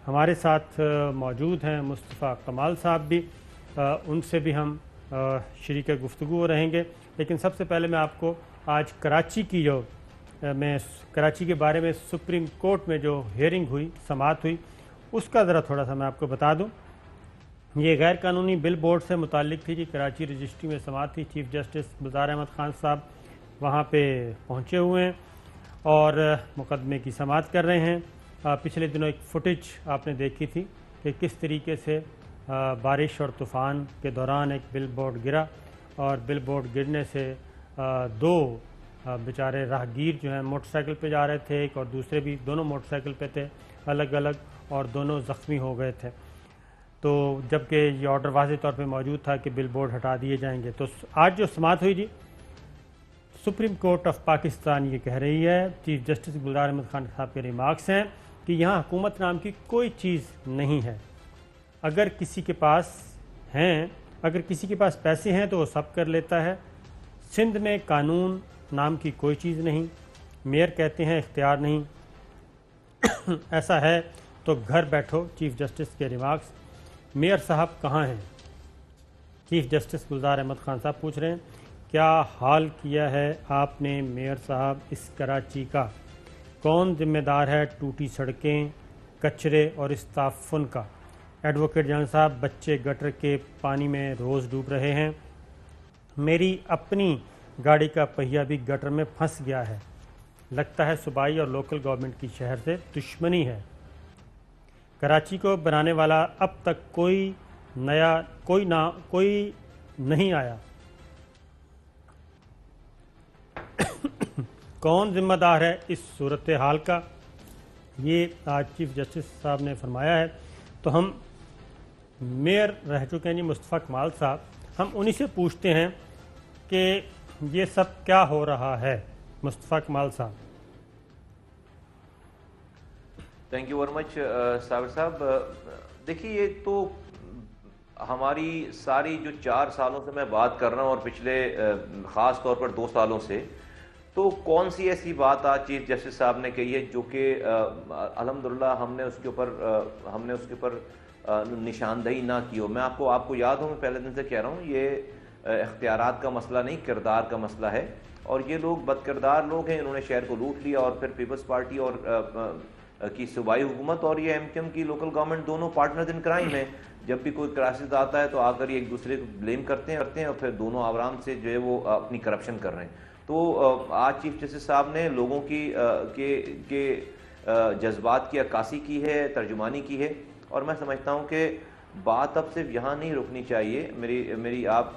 ہمارے ساتھ موجود ہیں مصطفیٰ کمال صاحب بھی، ان سے بھی ہم شریک گفتگو رہیں گے. لیکن سب سے پہلے میں آپ کو آج کراچی کی کراچی کے بارے میں سپریم کورٹ میں جو ہیئرنگ ہوئی، سماعت ہوئی، اس کا ذرا تھوڑا سا میں آپ کو بتا دوں. یہ غیر قانونی بل بورڈ سے متعلق تھی جی. کراچی رجسٹری میں سماعت تھی. چیف جسٹس گلزار احمد خان صاحب وہاں پہ پہنچے ہوئے ہیں اور مقدمے کی سماعت کر رہے ہیں. پچھلے دنوں ایک فوٹیج آپ نے دیکھی تھی کہ کس طریقے سے بارش اور طوفان کے دوران ایک بل بورڈ گرا اور بل بورڈ گرنے سے دو بیچارے راہگیر جو ہیں موٹر سائیکل پہ جا رہے تھے، ایک اور دوسرے بھی، دونوں موٹر سائیکل پہ تھے الگ الگ، اور دونوں زخمی ہو گئے تھے. تو جبکہ یہ آرڈر واضح طور پہ موجود تھا کہ بل بورڈ ہٹا دیے جائیں گے. تو آج جو سماعت ہوئی جی، سپریم کورٹ آف پاکستان یہ کہہ رہی ہے، چیف جسٹس گلزار احمد خان صاحب کے ریمارکس ہیں کہ یہاں حکومت نام کی کوئی چیز نہیں ہے. اگر کسی کے پاس پیسے ہیں تو وہ سب کر لیتا ہے. سندھ میں قانون نام کی کوئی چیز نہیں. میئر کہتے ہیں اختیار نہیں. ایسا ہے تو گھر بیٹھو. چیف جسٹس کے ریمارکس. میئر صاحب کہاں ہیں؟ چیف جسٹس گلزار احمد خان صاحب پوچھ رہے ہیں کیا حال کیا ہے آپ نے میئر صاحب اس کراچی کا؟ کون ذمہ دار ہے ٹوٹی سڑکیں، کچرے اور اس تعفن کا؟ ایڈوکیٹ جان صاحب، بچے گٹر کے پانی میں روز ڈوب رہے ہیں. میری اپنی گاڑی کا پہیہ بھی گٹر میں پھنس گیا ہے. لگتا ہے صوبائی اور لوکل گورنمنٹ کی شہر سے دشمنی ہے. کراچی کو بنانے والا اب تک کوئی نہیں آیا. کون ذمہ دار ہے اس صورتحال کا؟ یہ آج چیف جسٹس صاحب نے فرمایا ہے. تو ہم میئر رہ چکے ہیں جی مصطفیٰ کمال صاحب، ہم انہی سے پوچھتے ہیں کہ یہ سب کیا ہو رہا ہے. مصطفیٰ کمال صاحب. تھینک یو ویری مچ صابر صاحب. دیکھیے، یہ تو ہماری ساری جو 4 سالوں سے میں بات کر رہا ہوں اور پچھلے خاص طور پر 2 سالوں سے، تو کون سی ایسی بات آج چیف جسٹس صاحب نے کہی ہے جو کہ الحمدللہ ہم نے اس کے اوپر نشاندہی نہ کی ہو. میں آپ کو یاد ہوں، میں پہلے دن سے کہہ رہا ہوں، یہ اختیارات کا مسئلہ نہیں، کردار کا مسئلہ ہے. اور یہ لوگ بد کردار لوگ ہیں. انہوں نے شہر کو لوٹ لیا اور پھر پیپلز پارٹی اور کی صوبائی حکومت اور یہ ایم کیو ایم کی لوکل گورنمنٹ دونوں پارٹنرز ان کرائم ہیں. جب بھی کوئی کرائسس آتا ہے تو آ کر یہ ایک دوسرے کو بلیم کرتے ہیں اور پھر دونوں آرام سے جو ہے وہ اپنی کرپشن کر رہے ہیں. تو آج چیف جسٹس صاحب نے لوگوں کے جذبات کی عکاسی کی ہے، ترجمانی کی ہے. اور میں سمجھتا ہوں کہ بات اب صرف یہاں نہیں رکنی چاہیے. میری آپ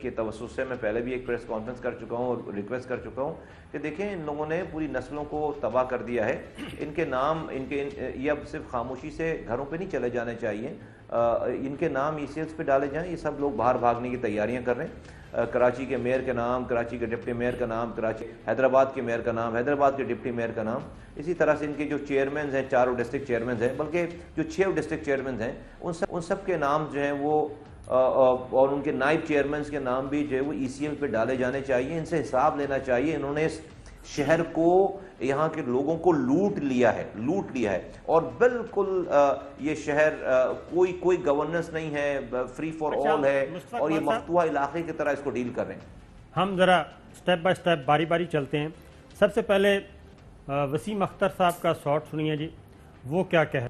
کے توسط سے میں پہلے بھی ایک پریس کانفرنس کر چکا ہوں اور ریکویسٹ کر چکا ہوں کہ دیکھیں، ان لوگوں نے پوری نسلوں کو تباہ کر دیا ہے. ان کے نام یہ اب صرف خاموشی سے گھروں پہ نہیں چلے جانے چاہیے. ان کے نام ای سیلز پہ ڈالے جائیں. یہ سب لوگ باہر بھاگنے کی تیاریاں کر رہے ہیں. کراچی کے میئر کے نام، کراچی کے ڈپٹی میئر کا نام، حیدرآباد کے میئر کا نام، حیدرآباد کے ڈپٹی میئر کا نام. اسی طرح سے ان کے جو چیئرمینز ہیں، 4 ڈسٹرکٹ چیئرمینز ہیں، بلکہ جو 6 ڈسٹرکٹ چیئرمینز ہیں، ان سب کے نام جو ہیں وہ اور ان کے نائب چیئرمینز کے نام بھی جو ہے وہ ای سی ایل پہ ڈالے جانے چاہیے. ان سے حساب لینا چاہیے. انہوں نے اس شہر کو، یہاں کے لوگوں کو لوٹ لیا ہے اور بالکل یہ شہر کوئی گورننس نہیں ہے، فری فار آل ہے اور یہ مفتوحہ علاقے کی طرح اس کو ڈیل کر رہے ہیں. ہم ذرا سٹیپ بائی سٹیپ باری باری چلتے ہیں. سب سے پہلے وسیم اختر صاحب کا شارٹ سنیے جی، وہ کیا کہہ.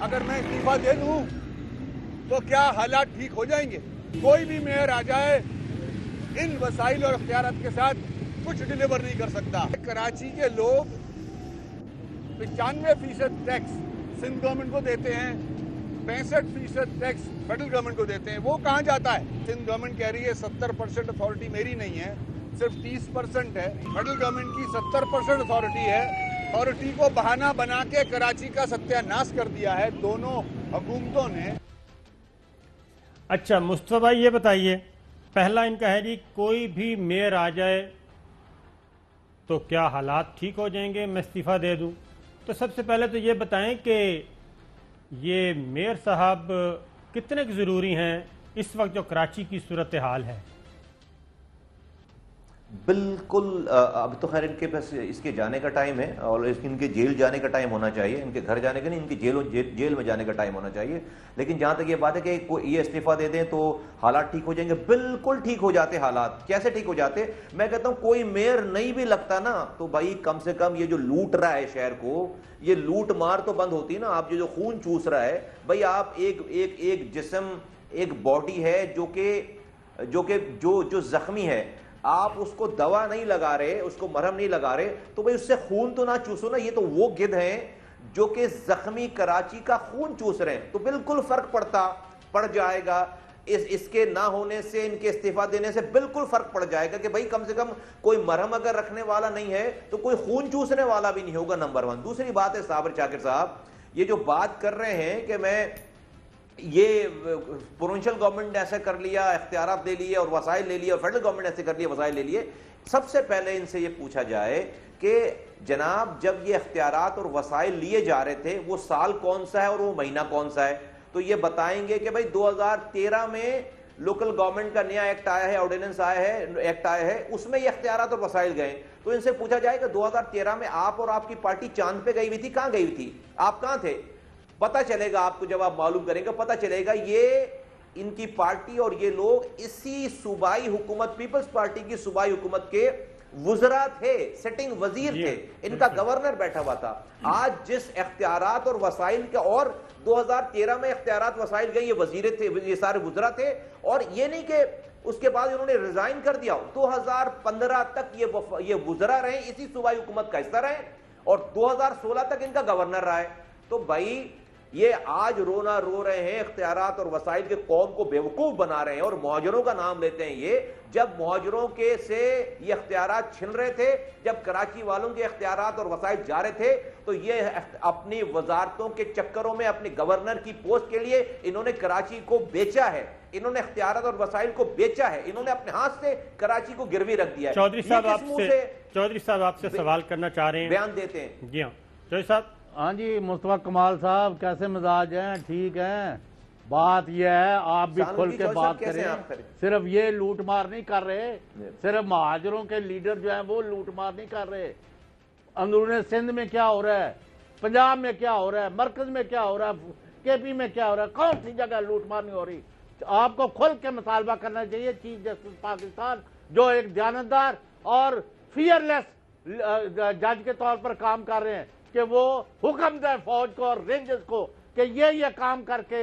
اگر میں استعفیٰ دے دوں تو کیا حالات ٹھیک ہو جائیں گے؟ کوئی بھی میئر آ جائے ان وسائل اور اختیارات کے ساتھ کچھ ڈیلیور نہیں کر سکتا. کراچی کے لوگ 95% ٹیکس سندھ گورنمنٹ کو دیتے ہیں، 65% ٹیکس فیڈرل گورنمنٹ کو دیتے ہیں. وہ کہاں جاتا ہے؟ سندھ گورنمنٹ کہہ رہی ہے 70% اتھارٹی میری نہیں ہے، صرف 30% ہے. فیڈرل گورنمنٹ کی 70% اتھارٹی ہے. اتھارٹی کو بہانہ بنا کے کراچی کا ستیہ ناش کر دیا ہے دونوں حکومتوں نے. اچھا مصطفیٰ بھائی، یہ بتائیے، پہلا ان کا ہے جی کوئی بھی میئر آ جائے تو کیا حالات ٹھیک ہو جائیں گے میں استعفیٰ دے دوں. تو سب سے پہلے تو یہ بتائیں کہ یہ میئر صاحب کتنے ضروری ہیں اس وقت جو کراچی کی صورتحال ہے؟ بالکل اب تو خیر ان کے پاس اس کے جانے کا ٹائم ہے اور ان کے جیل جانے کا ٹائم ہونا چاہیے، ان کے گھر جانے کا نہیں، ان کی جیل میں جانے کا ٹائم ہونا چاہیے. لیکن جہاں تک یہ بات ہے کہ یہ استعفیٰ دے دیں تو حالات ٹھیک ہو جائیں گے، بالکل ٹھیک ہو جاتے حالات. کیسے ٹھیک ہو جاتے؟ میں کہتا ہوں کوئی میئر نہیں بھی لگتا نا تو بھائی کم سے کم یہ جو لوٹ رہا ہے شہر کو، یہ لوٹ مار تو بند ہوتی نا. آپ جو خون چوس رہا ہے بھائی، آپ ایک جسم، ایک باڈی ہے جو زخمی ہے، آپ اس کو دوا نہیں لگا رہے، اس کو مرہم نہیں لگا رہے تو بھئی اس سے خون تو نہ چوسو نا. یہ تو وہ گدھ ہیں جو کہ زخمی کراچی کا خون چوس رہے ہیں. تو بالکل فرق پڑ جائے گا اس کے نہ ہونے سے، ان کے استعفیٰ دینے سے بالکل فرق پڑ جائے گا کہ بھئی کم سے کم کوئی مرہم اگر رکھنے والا نہیں ہے تو کوئی خون چوسنے والا بھی نہیں ہوگا. نمبر 1. دوسری بات ہے صابر شاکر صاحب، یہ جو بات کر رہے ہیں کہ میں یہ پروونشل گورنمنٹ نے ایسا کر لیا، اختیارات لے لیے اور وسائل لے لیے، اور فیڈرل گورنمنٹ نے ایسے کر لیا، وسائل لے لیے. سب سے پہلے ان سے یہ پوچھا جائے کہ جناب جب یہ اختیارات اور وسائل لیے جا رہے تھے وہ سال کون سا ہے اور وہ مہینہ کون سا ہے؟ تو یہ بتائیں گے کہ بھائی 2013 میں لوکل گورنمنٹ کا نیا ایکٹ آیا ہے، آرڈیننس آیا ہے، ایکٹ آیا ہے، اس میں یہ اختیارات اور وسائل گئے. تو ان سے پوچھا جائے کہ 2013 میں آپ اور آپ کی پارٹی چاند پہ گئی ہوئی تھی، کہاں گئی ہوئی تھی؟ آپ کہاں تھے؟ پتہ چلے گا آپ کو، جب آپ معلوم کریں گے پتہ چلے گا یہ ان کی پارٹی اور یہ لوگ اسی صوبائی حکومت، پیپلز پارٹی کی صوبائی حکومت کے وزراء تھے، سٹنگ وزیر تھے، ان کا گورنر بیٹھا ہوا تھا. آج جس اختیارات اور وسائل کے، اور 2013 میں اختیارات وسائل گئے، یہ وزیر تھے، یہ سارے وزراء تھے. اور یہ نہیں کہ اس کے بعد انہوں نے ریزائن کر دیا. 2015 تک یہ وزراء رہے، اسی صوبائی حکومت کا حصہ رہے، اور 2016 تک ان کا گورنر رہا ہے. تو بھائی یہ آج رونا رو رہے ہیں اختیارات اور وسائل کے، قوم کو بیوقوف بنا رہے ہیں اور مہاجروں کا نام لیتے ہیں. یہ جب مہاجروں کے سے یہ اختیارات چھن رہے تھے، جب کراچی والوں کے اختیارات اور وسائل جا رہے تھے، تو یہ اپنی وزارتوں کے چکروں میں اپنی گورنر کی پوسٹ کے لیے انہوں نے کراچی کو بیچا ہے، انہوں نے اختیارات اور وسائل کو بیچا ہے، انہوں نے اپنے ہاتھ سے کراچی کو گروی رکھ دیا ہے. چودھری صاحب آپ سے سوال کرنا چاہ رہے ہیں، بیان دیتے ہیں. جی ہاں چودھری صاحب. ہاں جی مصطفیٰ کمال صاحب، کیسے مزاج ہیں؟ ٹھیک ہیں؟ بات یہ ہے آپ بھی کھل کے بات کریں. صرف یہ لوٹ مار نہیں کر رہے، صرف مہاجروں کے لیڈر جو ہیں وہ لوٹ مار نہیں کر رہے. اندرون سندھ میں کیا ہو رہا ہے، پنجاب میں کیا ہو رہا ہے، مرکز میں کیا ہو رہا ہے، کے پی میں کیا ہو رہا ہے، کون سی جگہ لوٹ مار نہیں ہو رہی؟ آپ کو کھل کے مطالبہ کرنا چاہیے چیف جسٹس پاکستان، جو ایک دیانتدار اور فیئرلیس جج کے طور پر کام کر رہے ہیں، کہ وہ حکم دے فوج کو اور رینجز کو کہ یہ کام کر کے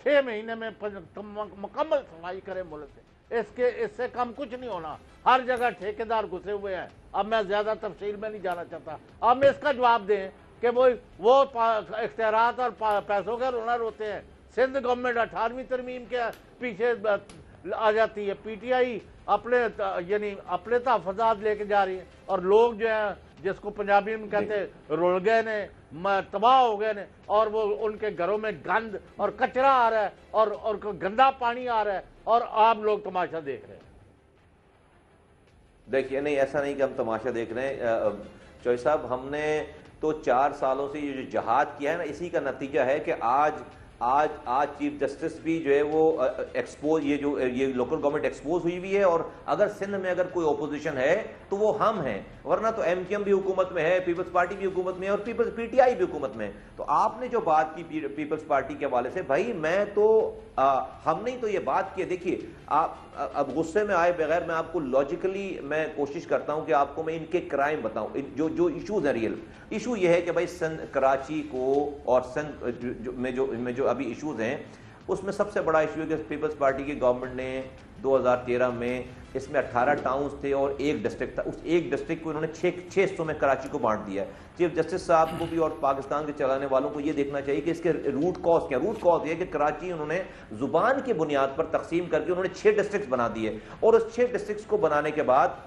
6 مہینے میں مکمل صفائی کرے ملک سے. اس سے کم کچھ نہیں ہونا. ہر جگہ ٹھیکیدار گھسے ہوئے ہیں. اب میں زیادہ تفصیل میں نہیں جانا چاہتا. اب میں اس کا جواب دیں کہ وہ اختیارات اور پیسوں کے رونر ہوتے ہیں. سندھ گورنمنٹ 18ویں ترمیم کے پیچھے آ جاتی ہے، پی ٹی آئی اپنے تحفظات لے کے جا رہی ہے، اور لوگ جو ہیں جس کو پنجابی میں کہتے ہیں رول گئے نے، تباہ ہو گئے نے، اور وہ ان کے گھروں میں گند اور کچرا آ رہا ہے اور گندا پانی آ رہا ہے، اور آپ لوگ تماشا دیکھ رہے ہیں. دیکھیے نہیں، ایسا نہیں کہ ہم تماشا دیکھ رہے ہیں. چوہدری صاحب، ہم نے تو 4 سالوں سے یہ جو جہاد کیا ہے نا، اسی کا نتیجہ ہے کہ آج چیف جسٹس بھی جو ہے وہ ایکسپوز، یہ لوکل گورنمنٹ ایکسپوز ہوئی ہے. اور اگر سندھ میں اگر کوئی اپوزیشن ہے تو وہ ہم ہیں، ورنہ تو ایم کیو ایم بھی حکومت میں ہے، پیپلز پارٹی بھی حکومت میں ہے، اور پی ٹی آئی بھی حکومت میں ہے. تو آپ نے جو بات کی پیپلز پارٹی کے حوالے سے، بھائی میں تو ہم نے تو یہ بات کی. دیکھیے آپ اب غصے میں آئے بغیر میں آپ کو لاجیکلی میں کوشش کرتا ہوں کہ آپ کو میں ان کے کرائم بتاؤں، جو ایشوز ہیں. ریئل ایشو یہ ہے کہ بھائی سندھ، کراچی کو اور سندھ میں جو ابھی ایشوز ہیں، اس میں سب سے بڑا ایشو ہے کہ پیپلز پارٹی کی گورنمنٹ نے 2013 میں اس میں 18 ٹاؤنز تھے اور ایک ڈسٹرکٹ تھا. اس ایک ڈسٹرکٹ کو انہوں نے 6 حصوں میں کراچی کو بانٹ دیا. چیف جسٹس صاحب کو بھی اور پاکستان کے چلانے والوں کو یہ دیکھنا چاہیے کہ اس کے روٹ کاز کیا. روٹ کاز یہ کہ کراچی انہوں نے زبان کی بنیاد پر تقسیم کر کے انہوں نے 6 ڈسٹرکٹس بنا دیے، اور اس 6 ڈسٹرکٹس کو بنانے کے بعد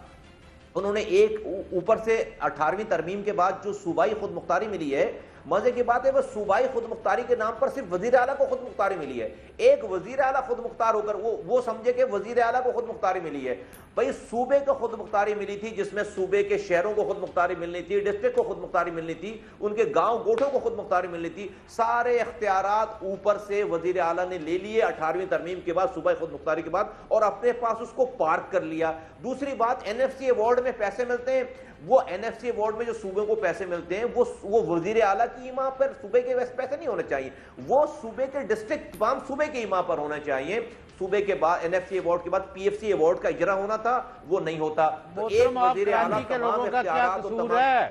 انہوں نے ایک اوپر سے 18ویں ترمیم کے بعد جو صوبائی خود مختاری ملی ہے، مزے کی بات ہے وہ صوبائی خود مختاری کے نام پر صرف وزیر اعلیٰ کو خود مختاری ملی ہے. ایک وزیر اعلیٰ خود مختار ہو کر وہ سمجھے کہ وزیر اعلیٰ کو خود مختاری ملی ہے. بھائی صوبے کو خود مختاری ملی تھی جس میں صوبے کے شہروں کو خود مختاری ملنی تھی, ڈسٹرکٹ کو خود مختاری ملنی تھی, ان کے گاؤں گوٹھوں کو خود مختاری ملنی تھی. سارے اختیارات اوپر سے وزیر اعلیٰ نے لے لیے 18ویں ترمیم کے بعد, صوبائی خود مختاری کے بعد, اور اپنے پاس اس کو پارک کر لیا. دوسری بات, این ایف سی ایوارڈ میں پیسے ملتے ہیں, وہ این ایف سی ایوارڈ میں جو صوبے کو پیسے ملتے ہیں وہ وزیر اعلیٰ کی ایما پر صوبے کے پیسے نہیں ہونے چاہیے, وہ صوبے کے ڈسٹرکٹ تمام صوبے کی ایما پر ہونا چاہیے. صوبے کے بعد این ایف سی ایوارڈ کے بعد پی ایف سی ایوارڈ کا اجرا ہونا تھا, وہ نہیں ہوتا. تو ایک وزیر اعلیٰ کے لوگوں کا کیا قصور ہے؟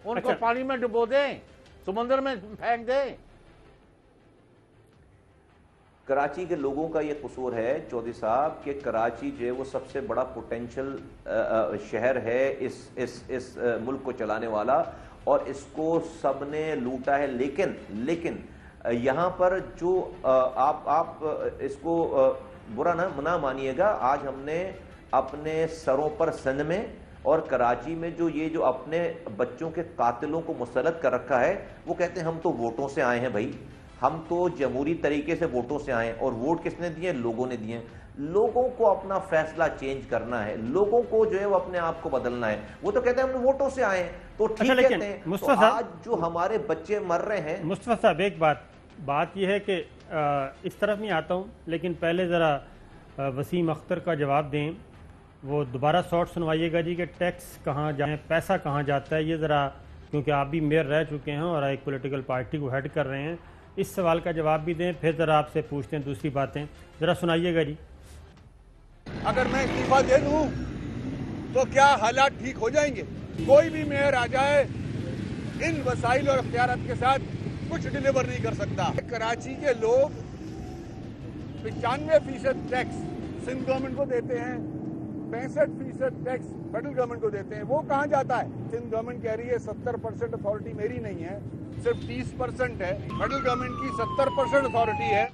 ان کو پانی میں ڈبو دیں, سمندر میں پھینک دیں. کراچی کے لوگوں کا یہ قصور ہے چودھری صاحب کہ کراچی جو ہے وہ سب سے بڑا پوٹینشل شہر ہے اس ملک کو چلانے والا, اور اس کو سب نے لوٹا ہے. لیکن یہاں پر جو آپ اس کو برا نہ مانیے گا, آج ہم نے اپنے سروں پر سندھ میں اور کراچی میں جو اپنے بچوں کے قاتلوں کو مسلط کر رکھا ہے, وہ کہتے ہیں ہم تو ووٹوں سے آئے ہیں. بھائی ہم تو جمہوری طریقے سے ووٹوں سے آئے ہیں, اور ووٹ کس نے دیے؟ لوگوں نے دیے. لوگوں کو اپنا فیصلہ چینج کرنا ہے, لوگوں کو جو ہے وہ اپنے آپ کو بدلنا ہے. وہ تو کہتے ہیں ہم ووٹوں سے آئے ہیں, تو ٹھیک کہتے ہیں. تو آج جو ہمارے بچے مر رہے ہیں. مصطفیٰ صاحب ایک بات یہ ہے کہ اس طرف نہیں آتا ہوں, لیکن پہلے ذرا وسیم اختر کا جواب دیں. وہ دوبارہ شارٹ سنوائیے گا جی کہ ٹیکس کہاں جائیں, پیسہ کہاں جاتا ہے. یہ ذرا, کیونکہ آپ بھی میئر رہ چکے ہیں اور ایک پولیٹیکل پارٹی کو ہیڈ کر رہے ہیں, اس سوال کا جواب بھی دیں, پھر ذرا آپ سے پوچھتے ہیں دوسری باتیں. ذرا سنائیے گا جی. اگر میں استعفیٰ دے دوں تو کیا حالات ٹھیک ہو جائیں گے؟ کوئی بھی میئر آ جائے ان وسائل اور اختیارات کے ساتھ کچھ ڈیلیور نہیں کر سکتا. کراچی کے لوگ 95% ٹیکس سندھ گورنمنٹ کو دیتے ہیں, 65% ٹیکس فیڈرل گورنمنٹ کو دیتے ہیں. وہ کہاں جاتا ہے؟ سندھ گورنمنٹ کہہ رہی ہے 70% اتھارٹی میری نہیں ہے, صرف 30% ہے. فیڈرل گورنمنٹ کی 70% اتھارٹی ہے.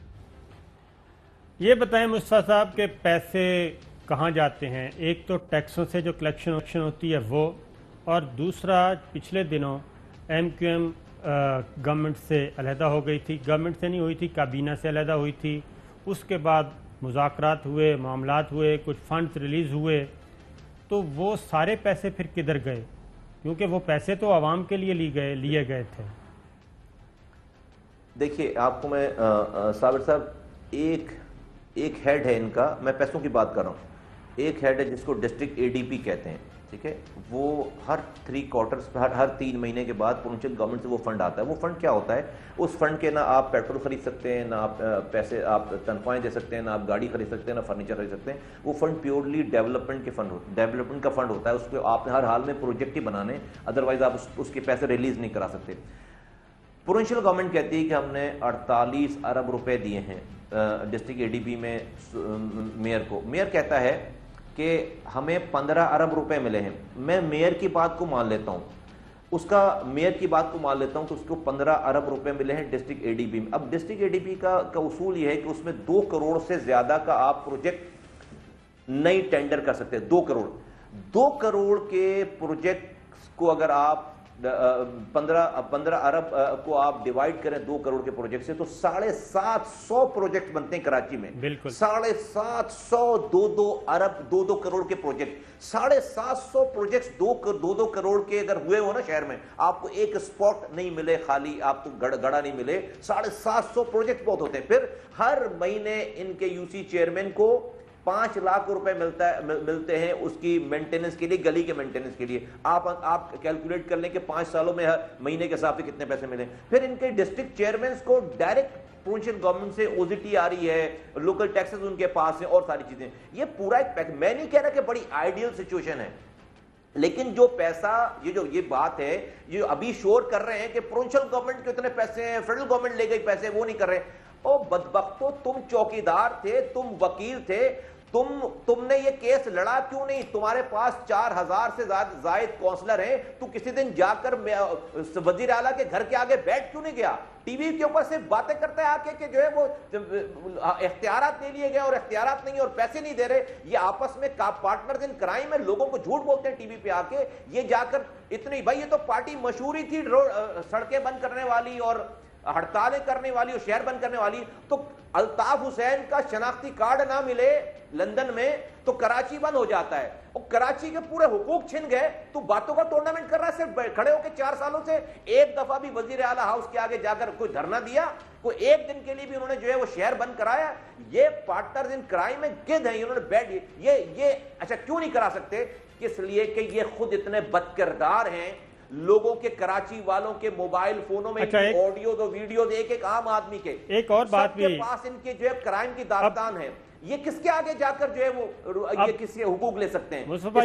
یہ بتائیں مصطفیٰ صاحب کہ پیسے کہاں جاتے ہیں؟ ایک تو ٹیکسوں سے جو کلیکشن ہوتی ہے وہ, اور دوسرا پچھلے دنوں ایم کیو ایم گورنمنٹ سے علیحدہ ہو گئی تھی. گورنمنٹ سے نہیں ہوئی تھی, کابینہ سے علیحدہ ہوئی تھی. اس کے بعد مذاکرات ہوئے, معاملات ہوئے, کچھ فنڈز ریلیز ہوئے, تو وہ سارے پیسے پھر کدھر گئے؟ کیونکہ وہ پیسے تو عوام کے لیے لیے گئے تھے. دیکھیے آپ کو میں صابر صاحب, ایک ہیڈ ہے ان کا, میں پیسوں کی بات کر رہا ہوں. ایک ہیڈ ہے جس کو ڈسٹرکٹ اے ڈی پی کہتے ہیں, ٹھیک ہے. وہ ہر 3 کوارٹرز ہر 3 مہینے کے بعد پروونشل گورنمنٹ سے وہ فنڈ آتا ہے. وہ فنڈ کیا ہوتا ہے؟ اس فنڈ کے نہ آپ پیٹرول خرید سکتے ہیں, نہ آپ پیسے آپ تنخواہیں دے سکتے ہیں, نہ آپ گاڑی خرید سکتے ہیں, نہ فرنیچر خرید سکتے ہیں. وہ فنڈ پیورلی ڈیولپمنٹ کا فنڈ ہوتا ہے. اس کو آپ نے ہر حال میں پروجیکٹ ہی بنانے, ادروائز آپ اس کے پیسے ریلیز نہیں کرا سکتے. پروونشل گورنمنٹ کہتی ہے کہ ہم نے 48 ارب روپے دیے ہیں ڈسٹرکٹ اے ڈی پی میں میئر کو. میئر کہتا ہے کہ ہمیں 15 ارب روپے ملے ہیں. میں میئر کی بات کو مان لیتا ہوں, میئر کی بات کو مان لیتا ہوں کہ اس کو 15 ارب روپے ملے ہیں ڈسٹرکٹ اے ڈی پی میں. اب ڈسٹرکٹ اے ڈی پی کا اصول یہ ہے کہ اس میں 2 کروڑ سے زیادہ کا آپ پروجیکٹ نہیں ٹینڈر کر سکتے. 2 کروڑ کے پروجیکٹ کو اگر آپ 15 ارب کو آپ ڈیوائیڈ کریں 2 کروڑ کے پروجیکٹ سے, تو 750 پروجیکٹ بنتے ہیں کراچی میں. بالکل 750 2 ارب 2 کروڑ کے پروجیکٹ. 750 پروجیکٹس 2 کروڑ کے اگر ہوئے ہو نا شہر میں, آپ کو ایک اسپاٹ نہیں ملے خالی, آپ کو گڑا نہیں ملے. 750 پروجیکٹ بہت ہوتے ہیں. پھر ہر مہینے ان کے یو سی چیئرمین کو 5 لاکھ روپے ملتے ہیں اس کی مینٹیننس کے لیے, گلی کے مینٹیننس کے لیے. آپ کیلکولیٹ کر لیں کہ 5 سالوں میں مہینے کے حساب سے کتنے پیسے ملیں. پھر ان کے ڈسٹرکٹ چیئرمینز کو ڈائریکٹ پروونشل گورنمنٹ سے او زی ٹی آ رہی ہے, لوکل ٹیکسز ان کے پاس ہیں, اور ساری چیزیں. یہ پورا ایک پیک. میں نہیں کہہ رہا کہ بڑی آئیڈیل سچویشن ہے, لیکن جو پیسہ یہ بات ہے یہ ابھی شور کر رہے ہیں کہ پروونشل گورنمنٹ کے اتنے پیسے ہیں, فیڈرل گورنمنٹ لے گئی پیسے, وہ نہیں کر رہے. او بدبختو, تم چوکیدار تھے, تم وکیل تھے, تم نے یہ کیس لڑا کیوں نہیں؟ تمہارے پاس 4000 سے زائد کونسلر ہیں، تو کسی دن جا کر وزیر اعلیٰ کے گھر کے آگے بیٹھ کیوں نہیں گیا؟ ٹی وی کے اوپر صرف باتیں کرتا ہے آ کے کہ جو ہے وہ اختیارات لے لیے گئے اور اختیارات نہیں اور پیسے نہیں دے رہے. یہ آپس میں پارٹنرز ان کرائم ہے، لوگوں کو جھوٹ بولتے ہیں ٹی وی پہ آ کے. یہ جا کر اتنی بھائی، یہ تو پارٹی مشہوری تھی سڑکیں بند کرنے والی اور ہڑتالیں کرنے والی اور شہر بند کرنے والی. تو الطاف حسین کا شناختی کارڈ نہ ملے لندن میں تو کراچی بند ہو جاتا ہے، اور کراچی کے پورے حقوق چھن گئے. تو باتوں کا ٹورنامنٹ کر رہا ہے، صرف کھڑے ہو کے 4 سالوں سے ایک دفعہ بھی وزیر اعلیٰ ہاؤس کے آگے جا کر کوئی دھرنا دیا؟ کوئی ایک دن کے لیے بھی انہوں نے جو ہے وہ شہر بند کرایا؟ یہ پارٹنرز ان کرائم میں گد ہیں. انہوں نے یہ اچھا کیوں نہیں کرا سکتے؟ اس لیے کہ یہ خود اتنے بد کردار ہیں. لوگوں کے، کراچی والوں کے موبائل فونوں میں آڈیوز اور ویڈیوز ایک عام آدمی کے، ایک اور بات بھی کے پاس ان کے جو ہے کرائم کی داستان ہے. یہ کس کے آگے جا کر جو ہے وہ یہ کس کے حقوق لے سکتے ہیں؟ مصطفیٰ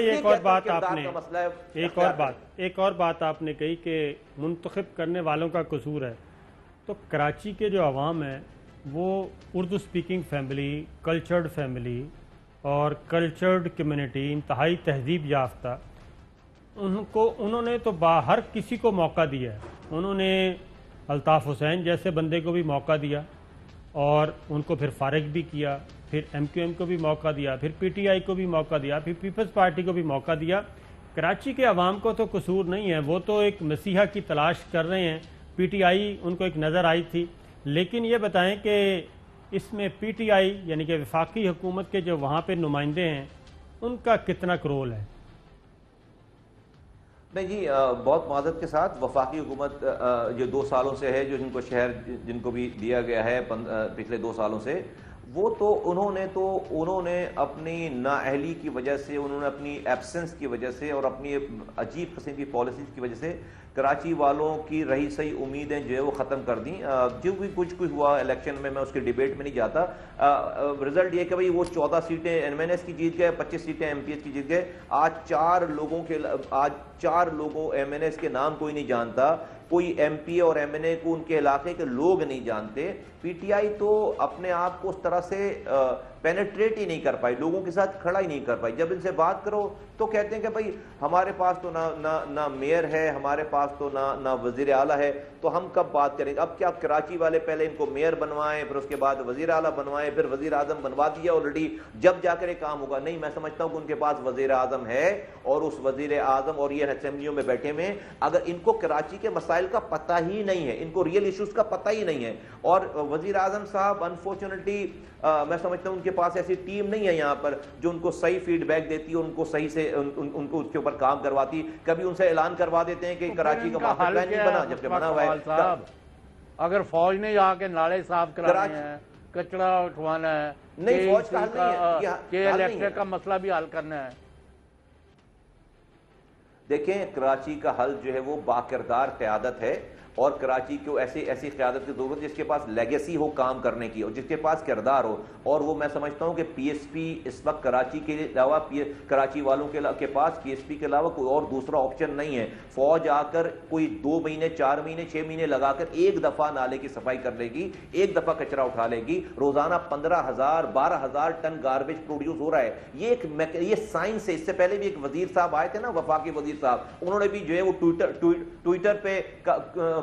ایک اور بات آپ نے کہی کہ منتخب کرنے والوں کا قصور ہے. تو کراچی کے جو عوام ہے وہ Urdu speaking family, cultured family اور کلچرڈ کمیونٹی، انتہائی تہذیب یافتہ، انہوں نے تو ہر کسی کو موقع دیا ہے. انہوں نے الطاف حسین جیسے بندے کو بھی موقع دیا اور ان کو پھر فارغ بھی کیا، پھر ایم کیو ایم کو بھی موقع دیا، پھر پی ٹی آئی کو بھی موقع دیا، پھر پیپلز پارٹی کو بھی موقع دیا. کراچی کے عوام کو تو قصور نہیں ہے، وہ تو ایک مسیحا کی تلاش کر رہے ہیں. پی ٹی آئی ان کو ایک نظر آئی تھی. لیکن یہ بتائیں کہ اس میں پی ٹی آئی یعنی کہ وفاقی حکومت کے جو وہاں پہ نمائندے ہیں ان کا کتنا رول ہے؟ نہیں جی، بہت معذرت کے ساتھ وفاقی حکومت جو 2 سالوں سے ہے، جو جن کو شہر جن کو بھی دیا گیا ہے پچھلے 2 سالوں سے، وہ تو انہوں نے اپنی نااہلی کی وجہ سے، انہوں نے اپنی ایبسنس کی وجہ سے اور اپنی عجیب قسم کی پالیسیز کی وجہ سے کراچی والوں کی رہی صحیح امیدیں جو ہے وہ ختم کر دیں. جو بھی کچھ ہوا الیکشن میں اس کی ڈیبیٹ میں نہیں جاتا. رزلٹ یہ کہ بھئی وہ 14 سیٹیں ایم این ایس کی جیت گئے، 25 سیٹیں ایم پی ایس کی جیت گئے. آج 4 لوگوں ایم این ایس کے نام کوئی نہیں جانتا، کوئی ایم پی اور ایم این اے کو ان کے علاقے کے لوگ نہیں جانتے. پی ٹی آئی تو اپنے آپ کو اس طرح سے پینیٹریٹ ہی نہیں کر پائی، لوگوں کے ساتھ کھڑا ہی نہیں کر پائی. جب ان سے بات کرو تو کہتے ہیں کہ بھائی ہمارے پاس تو نہ میئر ہے، ہمارے پاس تو نہ وزیر اعلیٰ ہے، تو ہم کب بات کریں گے؟ اب کیا کراچی والے پہلے ان کو میئر بنوائیں، پھر اس کے بعد وزیر اعلیٰ بنوائیں، پھر وزیر اعظم بنوا دیا آلریڈی، جب جا کر یہ کام ہوگا؟ نہیں، میں سمجھتا ہوں کہ ان کے پاس وزیر اعظم ہے، اور اس وزیر اعظم اور یہ اسمبلیوں میں بیٹھے ہوئے، اگر ان کو کراچی کے مسائل کا پتہ ہی نہیں ہے، ان کو ریئل ایشوز کا پتہ ہی نہیں ہے. اور وزیر اعظم صاحب انفارچونیٹلی میں سمجھتا ہوں ان کے پاس ایسی ٹیم نہیں ہے یہاں پر جو ان کو صحیح فیڈ بیک دیتی ہے، ان کو صحیح سے ان کو اس کے اوپر کام کرواتی. کبھی ان سے اعلان کروا دیتے ہیں کہ کراچی کا ماسٹر پلان نہیں بنا، جبکہ بنا ہوا ہے. اگر فوج نے آ کے نالے صاف کرانے ہیں، کچرا اٹھوانا ہے، نہیں فوج کا حل نہیں ہے، کہ الیکٹرک کا مسئلہ بھی حل کرنا ہے. دیکھیں کراچی کا حل جو ہے وہ باکردار قیادت ہے، اور کراچی کو ایسی قیادت کی ضرورت جس کے پاس لیگیسی ہو کام کرنے کی، اور جس کے پاس کردار ہو. اور وہ میں سمجھتا ہوں کہ پی ایس پی اس وقت کراچی کے علاوہ کراچی والوں کے پاس پی ایس پی کے علاوہ کوئی اور دوسرا آپشن نہیں ہے. فوج آ کر کوئی 2 مہینے 4 مہینے 6 مہینے لگا کر ایک دفعہ نالے کی صفائی کر لے گی، ایک دفعہ کچرا اٹھا لے گی. روزانہ 15,000 12,000 ٹن گاربیج پروڈیوس ہو رہا ہے. یہ سائنس ہے. اس سے پہلے بھی ایک وزیر صاحب آئے تھے نا، وفاقی وزیر صاحب، انہوں نے بھی جو ہے وہ ٹویٹر پہ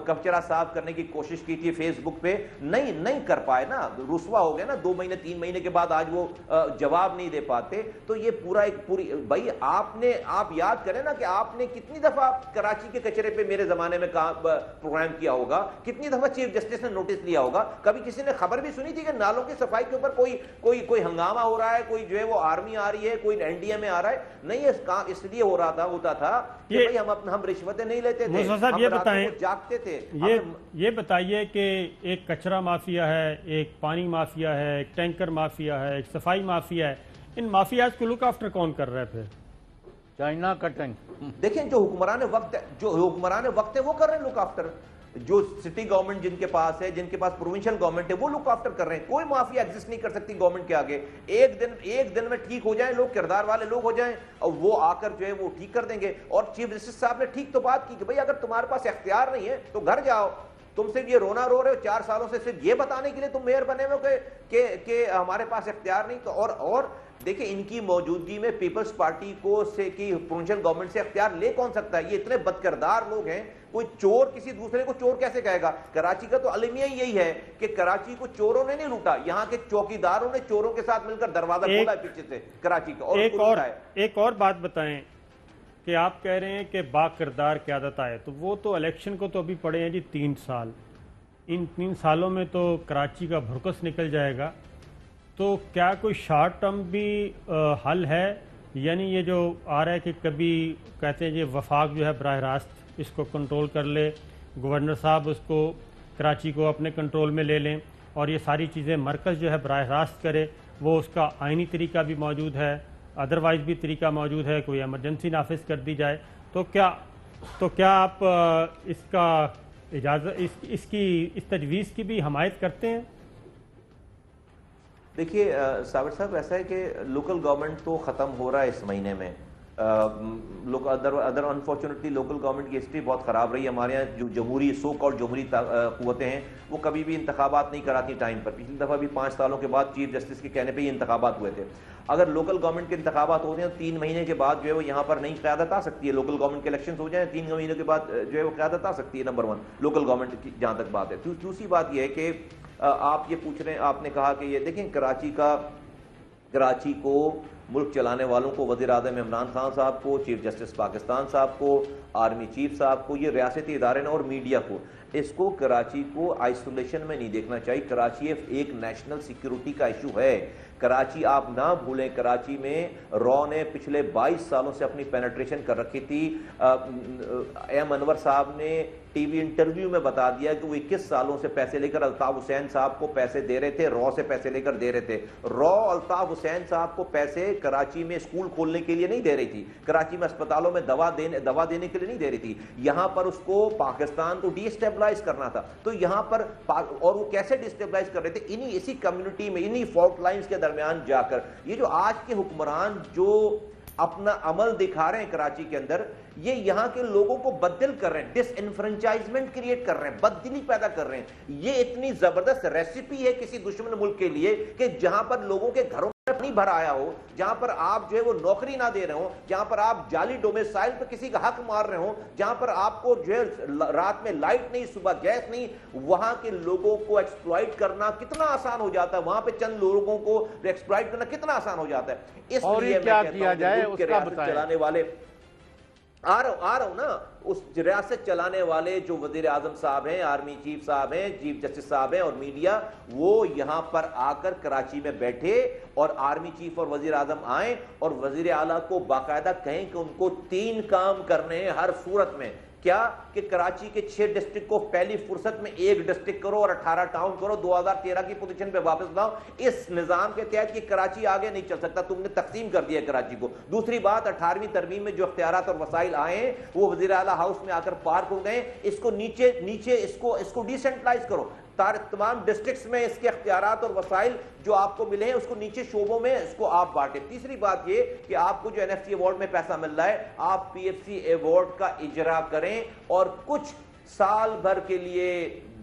کچرا صاف کرنے کی کوشش کی تھی، فیس بک پہ نہیں کر پائے نا، رسوا ہو گیا نا. 2 مہینے 3 مہینے کے بعد آج وہ جواب نہیں دے پاتے. تو یہ پوری بھائی آپ یاد کریں نا کہ آپ نے کتنی دفعہ کراچی کے کچرے پہ میرے زمانے میں پروگرام کیا ہوگا، کتنی دفعہ چیف جسٹس نے نوٹس لیا ہوگا. کبھی کسی نے خبر بھی سنی تھی کہ نالوں کی صفائی کے اوپر کوئی ہنگامہ ہو رہا ہے، کوئی جو ہے وہ آرمی آ رہی ہے، کوئی این ڈی اے میں آ رہا ہے؟ نہیں، اس لیے ہوتا تھا کہ بھائی ہم رشوتیں نہیں لیتے تھے، ہم راتوں کو جاگتے تھے. یہ بتائیے کہ ایک کچرا مافیا ہے، ایک پانی مافیا ہے، ایک ٹینکر مافیا ہے، ایک صفائی مافیا ہے. ان مافیاز کو لک آفٹر کون کر رہے پھر؟ China cutting. دیکھیں جو حکمران وقت ہے وہ کر رہے ہیں لک آفٹر. جو سٹی گورنمنٹ جن کے پاس ہے، جن کے پاس پروونشل گورنمنٹ ہے، وہ لک آفٹر کر رہے ہیں. کوئی مافیا ایگزسٹ نہیں کر سکتی گورنمنٹ کے آگے. ایک دن میں ٹھیک ہو جائیں لوگ، کردار والے لوگ ہو جائیں، اور وہ آ کر جو ہے وہ ٹھیک کر دیں گے. اور چیف جسٹس صاحب نے ٹھیک تو بات کی کہ بھئی اگر تمہارے پاس اختیار نہیں ہے تو گھر جاؤ. تم صرف یہ رونا رو رہے ہو 4 سالوں سے، صرف یہ بتانے کے لیے تم میئر بنے ہوئے کہ ہمارے پاس اختیار نہیں. تو اور دیکھیں ان کی موجودگی میں پیپلز پارٹی کو سے کی پروونشل گورنمنٹ سے اختیار لے کون سکتا ہے؟ یہ اتنے بدکردار لوگ ہیں. کوئی چور کسی دوسرے کو چور کیسے کہے گا؟ کراچی کا تو المیہ یہی ہے کہ کراچی کو چوروں نے نہیں لوٹا، یہاں کے چوکیداروں نے چوروں کے ساتھ مل کر دروازہ کھولا ہے پیچھے سے کراچی کا. ایک اور بات بتائیں کہ آپ کہہ رہے ہیں کہ با کردار قیادت آئے، تو وہ تو الیکشن کو تو ابھی پڑے ہیں جی 3 سال. ان 3 سالوں میں تو کراچی کا بھرکس نکل جائے گا. تو کیا کوئی شارٹ ٹرم بھی حل ہے؟ یعنی یہ جو آ رہا ہے کہ کبھی کہتے ہیں یہ وفاق جو ہے براہ راست اس کو کنٹرول کر لے، گورنر صاحب اس کو کراچی کو اپنے کنٹرول میں لے لیں، اور یہ ساری چیزیں مرکز جو ہے براہ راست کرے. وہ اس کا آئینی طریقہ بھی موجود ہے، ادروائز بھی طریقہ موجود ہے، کوئی ایمرجنسی نافذ کر دی جائے. تو کیا آپ اس کا اجازت اس تجویز کی بھی حمایت کرتے ہیں؟ دیکھیے صابر صاحب، ایسا ہے کہ لوکل گورنمنٹ تو ختم ہو رہا ہے اس مہینے میں. ادر انفارچونیٹلی لوکل گورنمنٹ کی ہسٹری بہت خراب رہی ہے. ہمارے یہاں جو جمہوری سو کالڈ جمہوری قوتیں ہیں وہ کبھی بھی انتخابات نہیں کراتی ٹائم پر. پچھلی دفعہ بھی 5 سالوں کے بعد چیف جسٹس کے کہنے پہ یہ انتخابات ہوئے تھے. اگر لوکل گورنمنٹ کے انتخابات ہوتے ہیں تو 3 مہینے کے بعد جو ہے وہ یہاں پر نئی قیادت آ سکتی ہے. لوکل گورنمنٹ کے الیکشنز ہو جائیں 3 مہینے کے بعد جو ہے وہ قیادت آ سکتی ہے. نمبر 1 لوکل گورنمنٹ کی جہاں تک بات ہے. دوسری بات یہ ہے کہ آپ یہ پوچھ رہے ہیں، آپ نے کہا کہ یہ دیکھیں کراچی کو ملک چلانے والوں کو، وزیر اعظم عمران خان صاحب کو، چیف جسٹس پاکستان صاحب کو، آرمی چیف صاحب کو، یہ ریاستی ادارے اور میڈیا کو، اس کو کراچی کو آئسولیشن میں نہیں دیکھنا چاہیے. کراچی ایک نیشنل سیکیورٹی کا ایشو ہے. کراچی آپ نہ بھولیں، کراچی میں رو نے پچھلے 22 سالوں سے اپنی پینیٹریشن کر رکھی تھی. ایم انور صاحب نے ٹی وی انٹرویو میں بتا دیا کہ وہ 21 سالوں سے پیسے لے کر الطاف حسین صاحب کو پیسے دے رہے تھے، رو سے پیسے لے کر دے رہے تھے. رو الطاف حسین صاحب کو پیسے کراچی میں اسکول کھولنے کے لیے نہیں دے رہی تھی، کراچی میں اسپتالوں میں دوا دینے کے لیے نہیں دے رہی تھی. یہاں پر اس کو پاکستان کو ڈی اسٹیبلائز کرنا تھا. تو یہاں پر اور وہ کیسے ڈی اسٹیبلائز کر رہے تھے؟ اسی کمیونٹی میں، انہی فالٹ لائنز کے درمیان جا کر. یہ جو آج کے حکمران جو اپنا عمل دکھا رہے ہیں کراچی کے اندر، یہ یہاں کے لوگوں کو بددل کر رہے ہیں، ڈس انفرنچائزمنٹ کریٹ کر رہے ہیں، بددلی پیدا کر رہے ہیں. یہ اتنی زبردست ریسیپی ہے کسی دشمن ملک کے لیے کہ جہاں پر لوگوں کے گھروں نہیں بھر آیا ہو، جہاں پر آپ جو ہے وہ نوکری نہ دے رہے ہوں، جہاں پر آپ جعلی ڈومیسائل پہ کسی کا حق مار رہے ہوں، جہاں پر آپ کو جو ہے رات میں لائٹ نہیں، صبح گیس نہیں، وہاں کے لوگوں کو ایکسپلائٹ کرنا کتنا آسان ہو جاتا ہے. وہاں پہ چند لوگوں کو ایکسپلائٹ کرنا کتنا آسان ہو جاتا ہے. اس لیے کیا کیا جائے اس کا چلانے والے آ رہا ہوں نا، اس ریاست چلانے والے جو وزیر اعظم صاحب ہیں، آرمی چیف صاحب ہیں، چیف جسٹس صاحب ہیں اور میڈیا، وہ یہاں پر آ کر کراچی میں بیٹھے اور آرمی چیف اور وزیر اعظم آئیں اور وزیر اعلیٰ کو باقاعدہ کہیں کہ ان کو 3 کام کرنے ہیں ہر صورت میں. کیا کہ کراچی کے 6 ڈسٹرکٹ کو پہلی فرصت میں 1 ڈسٹرکٹ کرو اور 18 ٹاؤن کرو، 2013 کی پوزیشن پہ واپس لاؤ. اس نظام کے تحت یہ کراچی آگے نہیں چل سکتا، تم نے تقسیم کر دیا کراچی کو. دوسری بات، 18ویں ترمیم میں جو اختیارات اور وسائل آئے ہیں وہ وزیر اعلیٰ ہاؤس میں آ کر پارک ہو گئے. اس کو نیچے اس کو ڈیسینٹرلائز کرو. تمام ڈسٹرکٹس میں اس کے اختیارات اور وسائل جو آپ کو ملے ہیں اس کو نیچے شعبوں میں اس کو آپ بانٹیں. تیسری بات یہ کہ آپ کو جو این ایف سی ایوارڈ میں پیسہ مل رہا ہے، آپ پی ایف سی ایوارڈ کا اجرا کریں اور کچھ سال بھر کے لیے،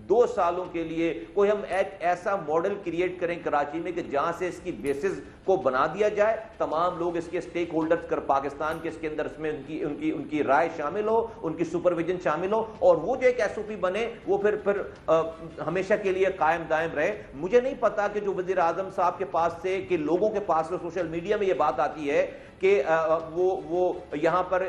2 سالوں کے لیے کوئی ہم ایک ایسا ماڈل کریٹ کریں کراچی میں کہ جہاں سے اس کی بیسز کو بنا دیا جائے، تمام لوگ اس کے سٹیک ہولڈرز کر پاکستان کے اس کے اندر اس میں ان کی رائے شامل ہو، ان کی سپرویژن شامل ہو، اور وہ جو ایک ایس او پی بنے وہ پھر ہمیشہ کے لیے قائم دائم رہے. مجھے نہیں پتا کہ جو وزیر اعظم صاحب کے پاس سے، کہ لوگوں کے پاس سے سوشل میڈیا میں یہ بات آتی ہے کہ وہ یہاں پر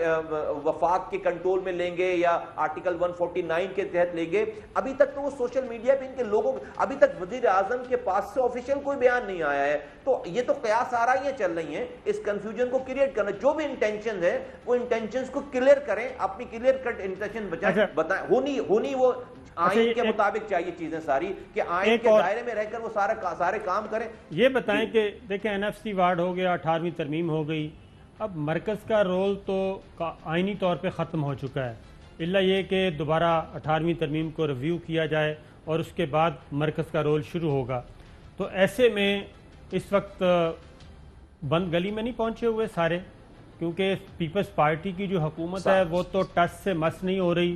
وفاق کے کنٹرول میں لیں گے یا آرٹیکل 149 کے تحت لیں گے. ابھی تک تو وہ سوشل میڈیا پہ ان کے لوگوں، ابھی تک وزیر اعظم کے پاس سے آفیشیل کوئی بیان نہیں آیا ہے. تو یہ تو قیاس آرائیاں چل رہی ہیں اس کنفیوژن کو کریٹ کرنا. جو بھی انٹینشن ہے وہ انٹینشنز کو کلیئر کریں، اپنی کلیئر کٹ انٹینشن بتائیں. ہونی وہ آئین کے مطابق چاہیے چیزیں ساری، کہ آئین کے دائرے میں رہ کر وہ سارے کام کریں. یہ بتائیں کہ دیکھیں این ایف سی وارڈ ہو گیا، 18ویں ترمیم ہو گئی، اب مرکز کا رول تو آئینی طور پہ ختم ہو چکا ہے، الا یہ کہ دوبارہ 18ویں ترمیم کو ریویو کیا جائے اور اس کے بعد مرکز کا رول شروع ہوگا. تو ایسے میں اس وقت بند گلی میں نہیں پہنچے ہوئے سارے، کیونکہ پیپلز پارٹی کی جو حکومت ہے وہ تو ٹس سے مس نہیں ہو رہی.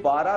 12